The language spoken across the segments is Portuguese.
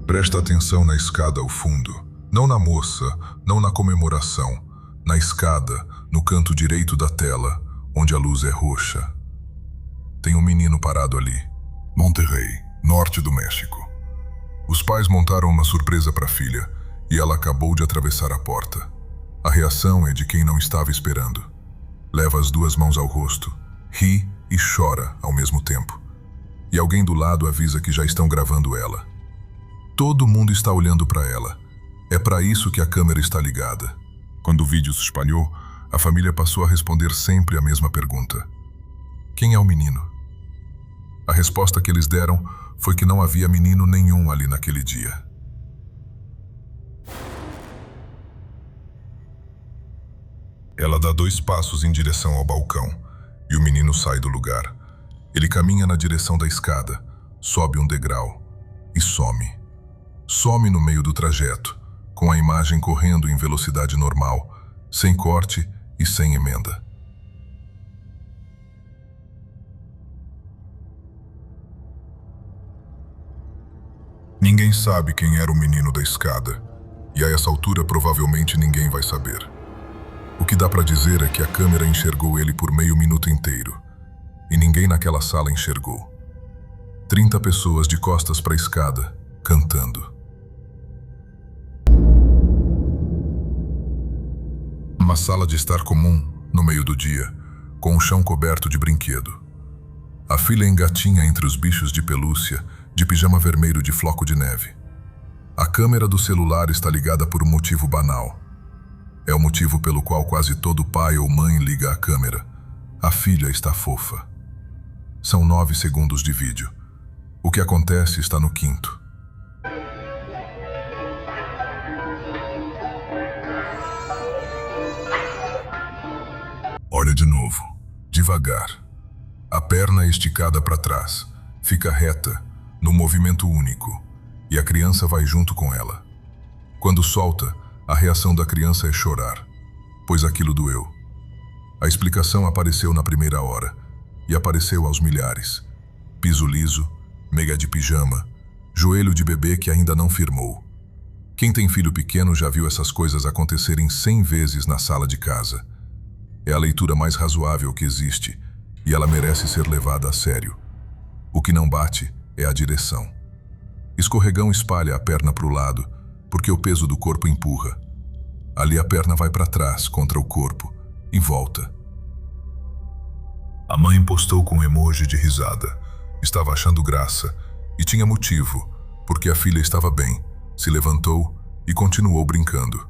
Presta atenção na escada ao fundo. Não na moça, não na comemoração. Na escada, no canto direito da tela, onde a luz é roxa. Tem um menino parado ali. Monterrey, norte do México. Os pais montaram uma surpresa para a filha e ela acabou de atravessar a porta. A reação é de quem não estava esperando. Leva as duas mãos ao rosto, ri e chora ao mesmo tempo. E alguém do lado avisa que já estão gravando ela. Todo mundo está olhando para ela. É para isso que a câmera está ligada. Quando o vídeo se espalhou, a família passou a responder sempre a mesma pergunta: quem é o menino? A resposta que eles deram foi que não havia menino nenhum ali naquele dia. Ela dá 2 passos em direção ao balcão e o menino sai do lugar. Ele caminha na direção da escada, sobe um degrau e some. Some no meio do trajeto, com a imagem correndo em velocidade normal, sem corte e sem emenda. Ninguém sabe quem era o menino da escada, e a essa altura provavelmente ninguém vai saber. O que dá para dizer é que a câmera enxergou ele por meio minuto inteiro, e ninguém naquela sala enxergou. 30 pessoas de costas para a escada, cantando. Uma sala de estar comum, no meio do dia, com o chão coberto de brinquedo. A filha engatinha entre os bichos de pelúcia, de pijama vermelho de floco de neve. A câmera do celular está ligada por um motivo banal. É o motivo pelo qual quase todo pai ou mãe liga a câmera. A filha está fofa. São 9 segundos de vídeo. O que acontece está no 5º. Olha de novo, devagar. A perna é esticada para trás, fica reta, num movimento único, e a criança vai junto com ela. Quando solta, a reação da criança é chorar, pois aquilo doeu. A explicação apareceu na primeira hora, e apareceu aos milhares. Piso liso, meiga de pijama, joelho de bebê que ainda não firmou. Quem tem filho pequeno já viu essas coisas acontecerem 100 vezes na sala de casa. É a leitura mais razoável que existe, e ela merece ser levada a sério. O que não bate é a direção. Escorregão espalha a perna para o lado, porque o peso do corpo empurra. Ali a perna vai para trás, contra o corpo, e volta. A mãe postou com um emoji de risada. Estava achando graça, e tinha motivo, porque a filha estava bem, se levantou e continuou brincando.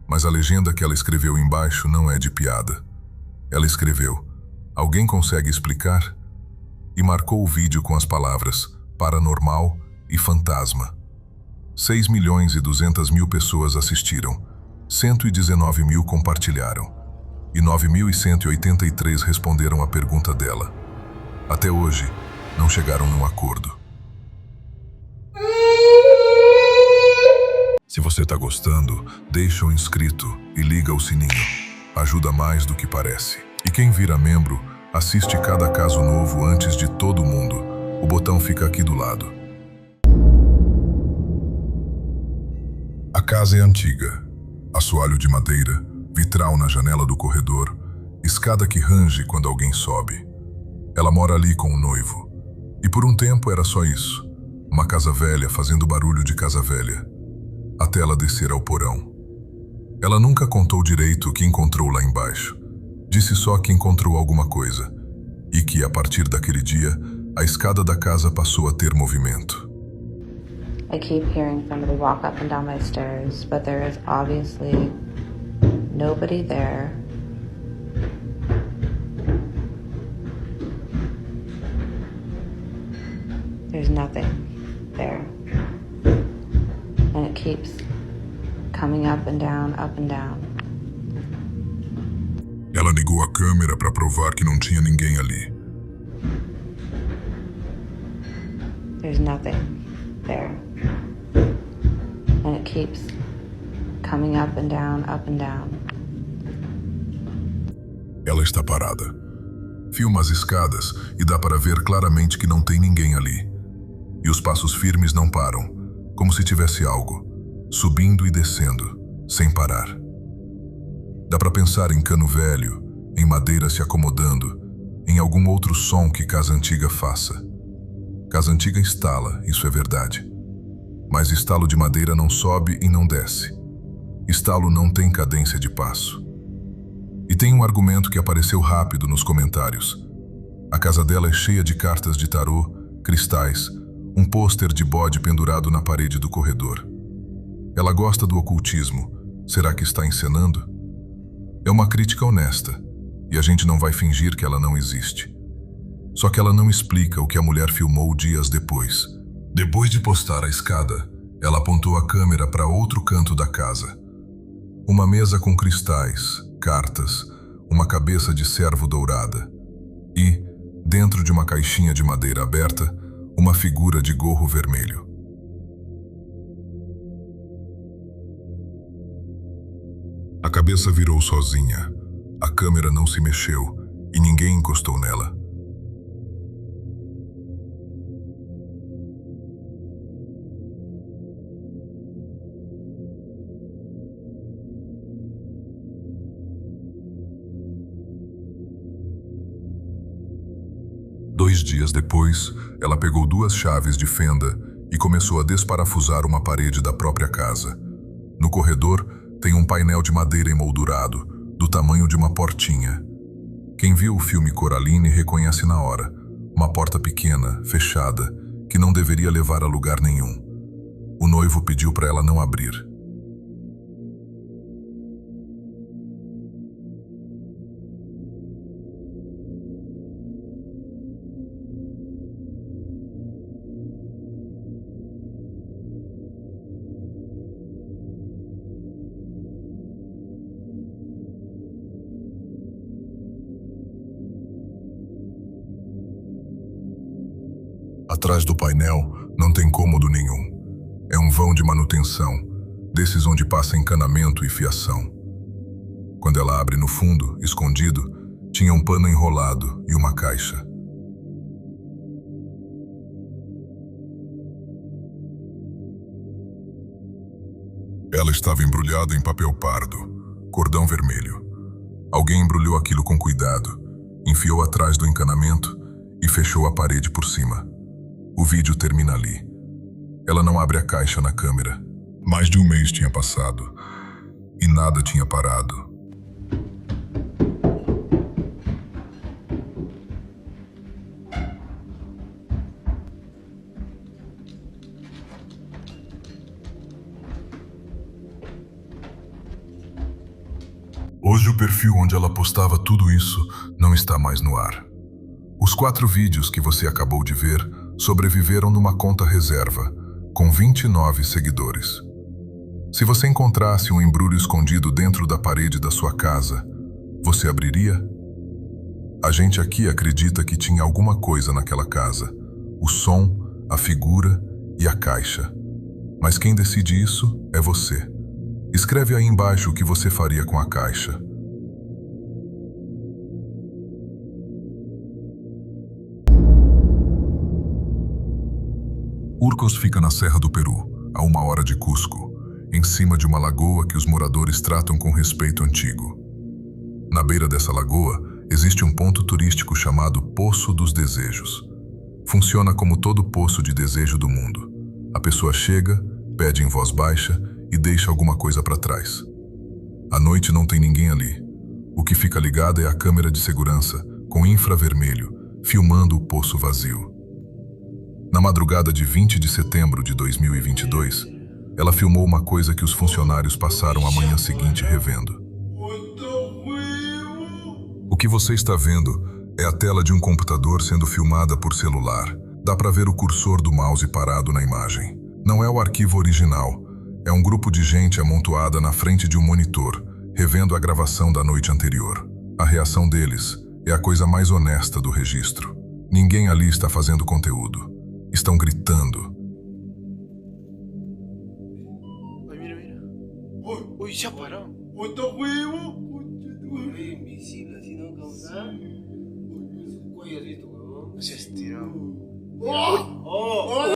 Mas a legenda que ela escreveu embaixo não é de piada. Ela escreveu: alguém consegue explicar? E marcou o vídeo com as palavras paranormal e fantasma. 6.200.000 pessoas assistiram, 119.000 compartilharam e 9.183 responderam a pergunta dela. Até hoje, não chegaram num acordo. Se você tá gostando, deixa o inscrito e liga o sininho. Ajuda mais do que parece. E quem vira membro, assiste cada caso novo antes de todo mundo. O botão fica aqui do lado. A casa é antiga. Assoalho de madeira, vitral na janela do corredor, escada que range quando alguém sobe. Ela mora ali com o noivo. E por um tempo era só isso. Uma casa velha fazendo barulho de casa velha. Até ela descer ao porão. Ela nunca contou direito o que encontrou lá embaixo. Disse só que encontrou alguma coisa. E que, a partir daquele dia, a escada da casa passou a ter movimento. I keep hearing somebody walk up and down my stairs, but there is obviously nobody there. There's nothing there. And it keeps coming up and down, up and down. Ela ligou a câmera para provar que não tinha ninguém ali. There's nothing there. And it keeps coming up and down, up and down. Ela está parada. Filma as escadas e dá para ver claramente que não tem ninguém ali. E os passos firmes não param, como se tivesse algo, subindo e descendo, sem parar. Dá para pensar em cano velho, em madeira se acomodando, em algum outro som que casa antiga faça. Casa antiga instala, isso é verdade. Mas estalo de madeira não sobe e não desce. Estalo não tem cadência de passo. E tem um argumento que apareceu rápido nos comentários. A casa dela é cheia de cartas de tarô, cristais, um pôster de bode pendurado na parede do corredor. Ela gosta do ocultismo. Será que está encenando? É uma crítica honesta, e a gente não vai fingir que ela não existe. Só que ela não explica o que a mulher filmou dias depois. Depois de postar a escada, ela apontou a câmera para outro canto da casa. Uma mesa com cristais, cartas, uma cabeça de cervo dourada. E, dentro de uma caixinha de madeira aberta, uma figura de gorro vermelho. A cabeça virou sozinha. A câmera não se mexeu e ninguém encostou nela. Dois dias depois, ela pegou 2 chaves de fenda e começou a desparafusar uma parede da própria casa. No corredor, tem um painel de madeira emoldurado, do tamanho de uma portinha. Quem viu o filme Coraline reconhece na hora. Uma porta pequena, fechada, que não deveria levar a lugar nenhum. O noivo pediu para ela não abrir. Atrás do painel não tem cômodo nenhum. É um vão de manutenção, desses onde passa encanamento e fiação. Quando ela abre no fundo, escondido, tinha um pano enrolado e uma caixa. Ela estava embrulhada em papel pardo, cordão vermelho. Alguém embrulhou aquilo com cuidado, enfiou atrás do encanamento e fechou a parede por cima. O vídeo termina ali. Ela não abre a caixa na câmera. Mais de um mês tinha passado e nada tinha parado. Hoje o perfil onde ela postava tudo isso não está mais no ar. Os 4 vídeos que você acabou de ver sobreviveram numa conta reserva, com 29 seguidores. Se você encontrasse um embrulho escondido dentro da parede da sua casa, você abriria? A gente aqui acredita que tinha alguma coisa naquela casa. O som, a figura e a caixa. Mas quem decide isso é você. Escreve aí embaixo o que você faria com a caixa. Urcos fica na Serra do Peru, a 1 hora de Cusco, em cima de uma lagoa que os moradores tratam com respeito antigo. Na beira dessa lagoa, existe um ponto turístico chamado Poço dos Desejos. Funciona como todo poço de desejo do mundo. A pessoa chega, pede em voz baixa e deixa alguma coisa para trás. À noite não tem ninguém ali. O que fica ligado é a câmera de segurança, com infravermelho, filmando o poço vazio. Na madrugada de 20 de setembro de 2022, ela filmou uma coisa que os funcionários passaram a manhã seguinte revendo. O que você está vendo é a tela de um computador sendo filmada por celular. Dá para ver o cursor do mouse parado na imagem. Não é o arquivo original. É um grupo de gente amontoada na frente de um monitor, revendo a gravação da noite anterior. A reação deles é a coisa mais honesta do registro. Ninguém ali está fazendo conteúdo. Estão gritando. Ay, mira, mira. Uy, ya paró. ¡Puta huevo! Oye, invisible, así no causa. Su cuello así, tu huevón. Se estiró. ¡Oh! ¡Oh!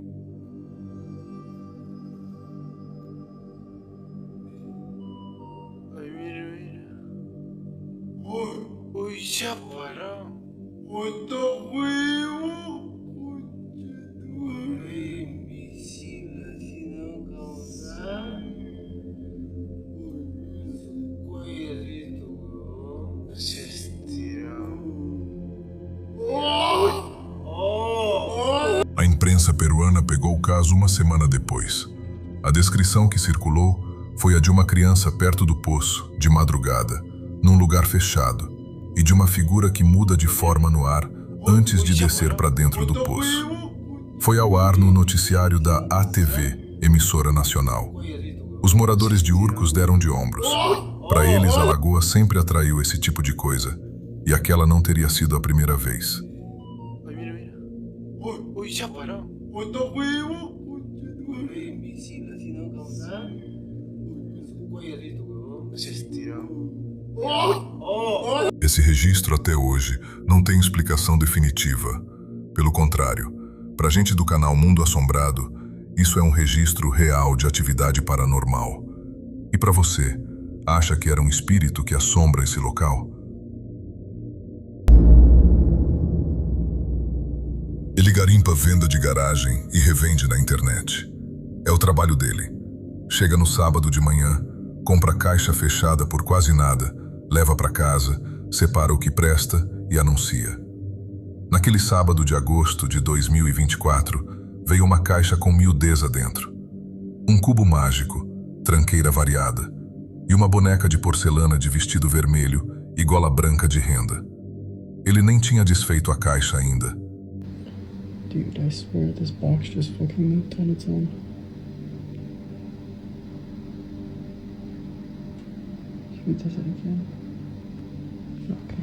imprensa peruana pegou o caso uma semana depois. A descrição que circulou foi a de uma criança perto do poço, de madrugada, num lugar fechado, e de uma figura que muda de forma no ar antes de descer para dentro do poço. Foi ao ar no noticiário da ATV, emissora nacional. Os moradores de Urcos deram de ombros. Para eles, a lagoa sempre atraiu esse tipo de coisa, e aquela não teria sido a primeira vez. Uy, ya paró. Se estiró. Esse registro até hoje não tem explicação definitiva. Pelo contrário, pra gente do canal Mundo Assombrado, isso é um registro real de atividade paranormal. E pra você, acha que era um espírito que assombra esse local? Ele garimpa venda de garagem e revende na internet. É o trabalho dele. Chega no sábado de manhã, compra caixa fechada por quase nada, leva para casa, separa o que presta e anuncia. Naquele sábado de agosto de 2024, veio uma caixa com miudeza dentro. Um cubo mágico, tranqueira variada, e uma boneca de porcelana de vestido vermelho e gola branca de renda. Ele nem tinha desfeito a caixa ainda. Dude, I swear this box just fucking moved on its own. Should we test it again? Okay.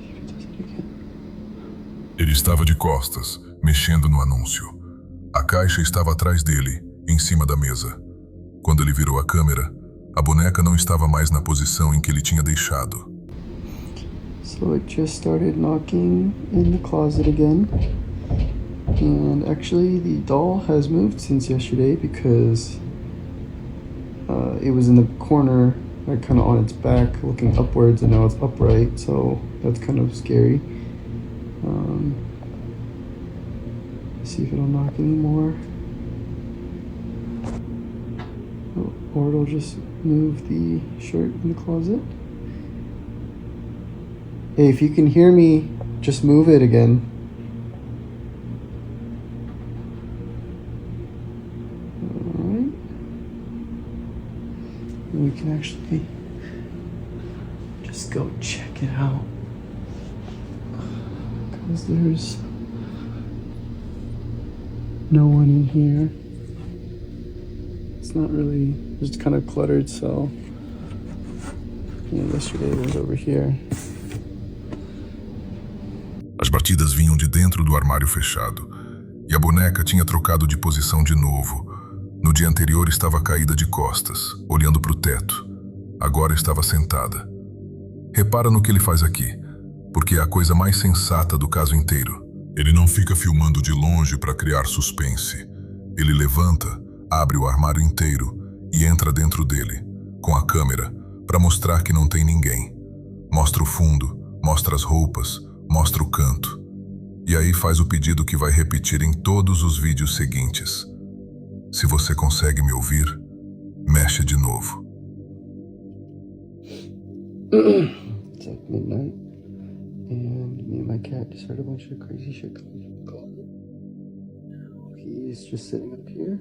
Should we test it again? Ele estava de costas, mexendo no anúncio. A caixa estava atrás dele, em cima da mesa. Quando ele virou a câmera, a boneca não estava mais na posição em que ele tinha deixado. So it just started knocking in the closet again. And actually the doll has moved since yesterday because it was in the corner, like kind of on its back, looking upwards, and now it's upright, so that's kind of scary. See if it'll knock anymore. Oh, or it'll just move the shirt in the closet. Hey, if you can hear me, just move it again. Alright. And we can actually just go check it out. Because there's no one in here. It's not really, it's kind of cluttered, so yeah, yesterday it was over here. As batidas vinham de dentro do armário fechado, e a boneca tinha trocado de posição de novo. No dia anterior estava caída de costas, olhando para o teto. Agora estava sentada. Repara no que ele faz aqui, porque é a coisa mais sensata do caso inteiro. Ele não fica filmando de longe para criar suspense. Ele levanta, abre o armário inteiro e entra dentro dele, com a câmera, para mostrar que não tem ninguém. Mostra o fundo, mostra as roupas, mostra o canto. E aí faz o pedido que vai repetir em todos os vídeos seguintes. Se você consegue me ouvir, mexe de novo. It's like midnight, and me and my cat just heard a bunch of crazy shit coming from the closet. Now he's just sitting up here.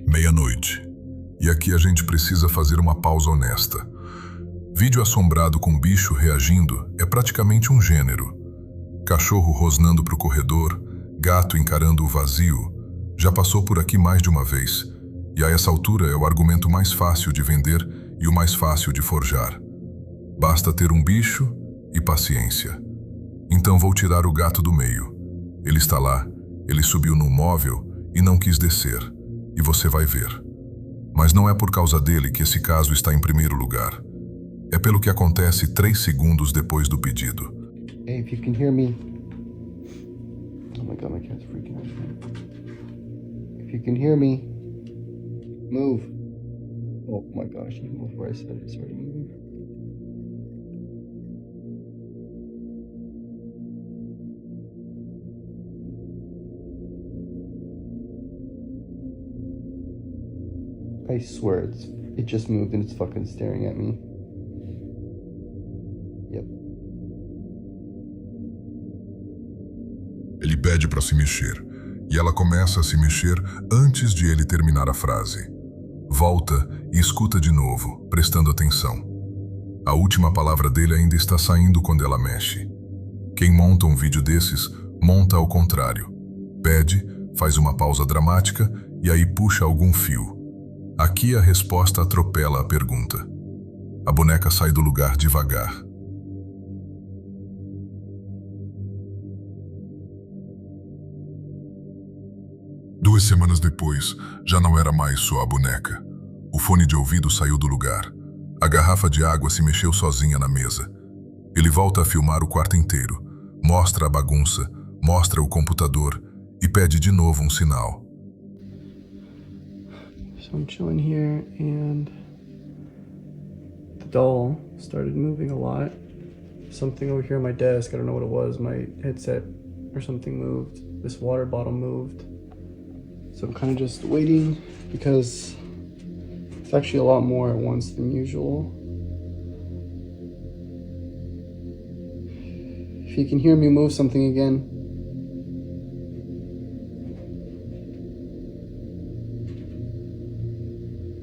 Meia-noite. E aqui a gente precisa fazer uma pausa honesta. Vídeo assombrado com bicho reagindo é praticamente um gênero. Cachorro rosnando pro corredor, gato encarando o vazio, já passou por aqui mais de uma vez, e a essa altura é o argumento mais fácil de vender e o mais fácil de forjar. Basta ter um bicho e paciência. Então vou tirar o gato do meio. Ele está lá, ele subiu no móvel e não quis descer, e você vai ver. Mas não é por causa dele que esse caso está em primeiro lugar. É pelo que acontece 3 segundos depois do pedido. Hey, if you can hear me, my god, my cat's freaking out. If you can hear me, move. Oh my gosh, even before I said it, it's already moving. I swear it just moved and it's fucking staring at me. Yep. Ele pede para se mexer, e ela começa a se mexer antes de ele terminar a frase. Volta e escuta de novo, prestando atenção. A última palavra dele ainda está saindo quando ela mexe. Quem monta um vídeo desses, monta ao contrário. Pede, faz uma pausa dramática e aí puxa algum fio. Aqui a resposta atropela a pergunta. A boneca sai do lugar devagar. Duas semanas depois, já não era mais só a boneca. O fone de ouvido saiu do lugar. A garrafa de água se mexeu sozinha na mesa. Ele volta a filmar o quarto inteiro, mostra a bagunça, mostra o computador e pede de novo um sinal. So I'm chilling here and the doll started moving a lot. Something over here on my desk, I don't know what it was, my headset or something moved. This water bottle moved. So I'm kind of just waiting because it's actually a lot more at once than usual. If you can hear me move something again.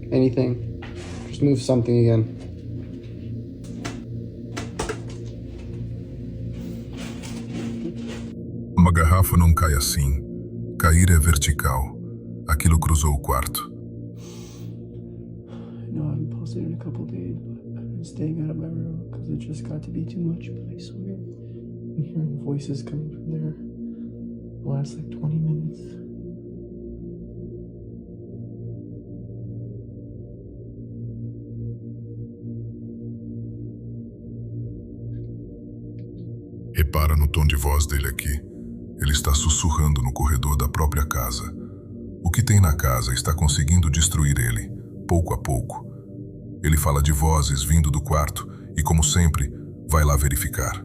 Anything. Just move something again. Uma garrafa não cai assim. Cair é vertical. Aquilo cruzou o quarto. No, I haven't posted in a couple days, but I've been staying out of my room because it just got to be too much. But I swear, I'm hearing voices coming from there the last like 20 minutes. Repara no tom de voz dele aqui. Ele está sussurrando no corredor da própria casa. O que tem na casa está conseguindo destruir ele, pouco a pouco. Ele fala de vozes vindo do quarto e, como sempre, vai lá verificar.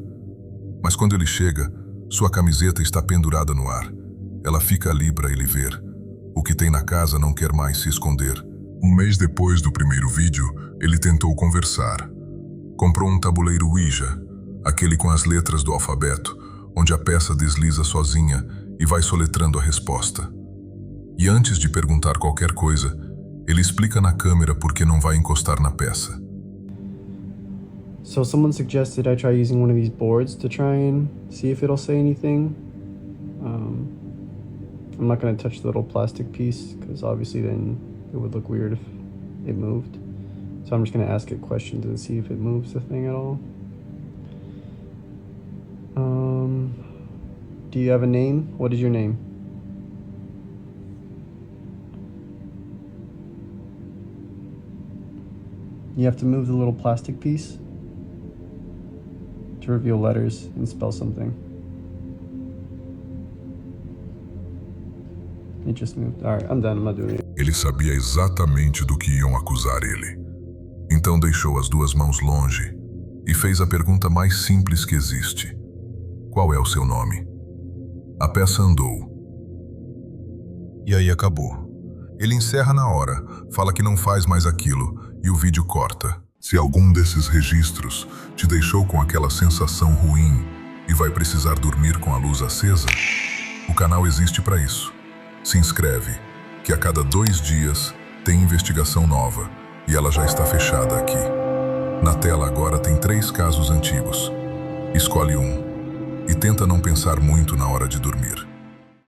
Mas quando ele chega, sua camiseta está pendurada no ar. Ela fica ali para ele ver. O que tem na casa não quer mais se esconder. Um mês depois do primeiro vídeo, ele tentou conversar. Comprou um tabuleiro Ouija, aquele com as letras do alfabeto, onde a peça desliza sozinha e vai soletrando a resposta. E antes de perguntar qualquer coisa, ele explica na câmera por que não vai encostar na peça. So someone suggested I try using one of these boards to try and see if it'll say anything. I'm not going to touch the little plastic piece because obviously then it would look weird if it moved. So I'm just going to ask it questions and see if it moves the thing at all. Do you have a name? What is your name? You have to move the little plastic piece to reveal letters and spell something. It just moved. Alright, I'm done. I'm not doing it. Ele sabia exatamente do que iam acusar ele. Então deixou as duas mãos longe e fez a pergunta mais simples que existe. Qual é o seu nome? A peça andou. E aí acabou. Ele encerra na hora, fala que não faz mais aquilo e o vídeo corta. Se algum desses registros te deixou com aquela sensação ruim e vai precisar dormir com a luz acesa, o canal existe para isso. Se inscreve, que a cada 2 dias tem investigação nova e ela já está fechada aqui. Na tela agora tem 3 casos antigos. Escolhe um e tenta não pensar muito na hora de dormir.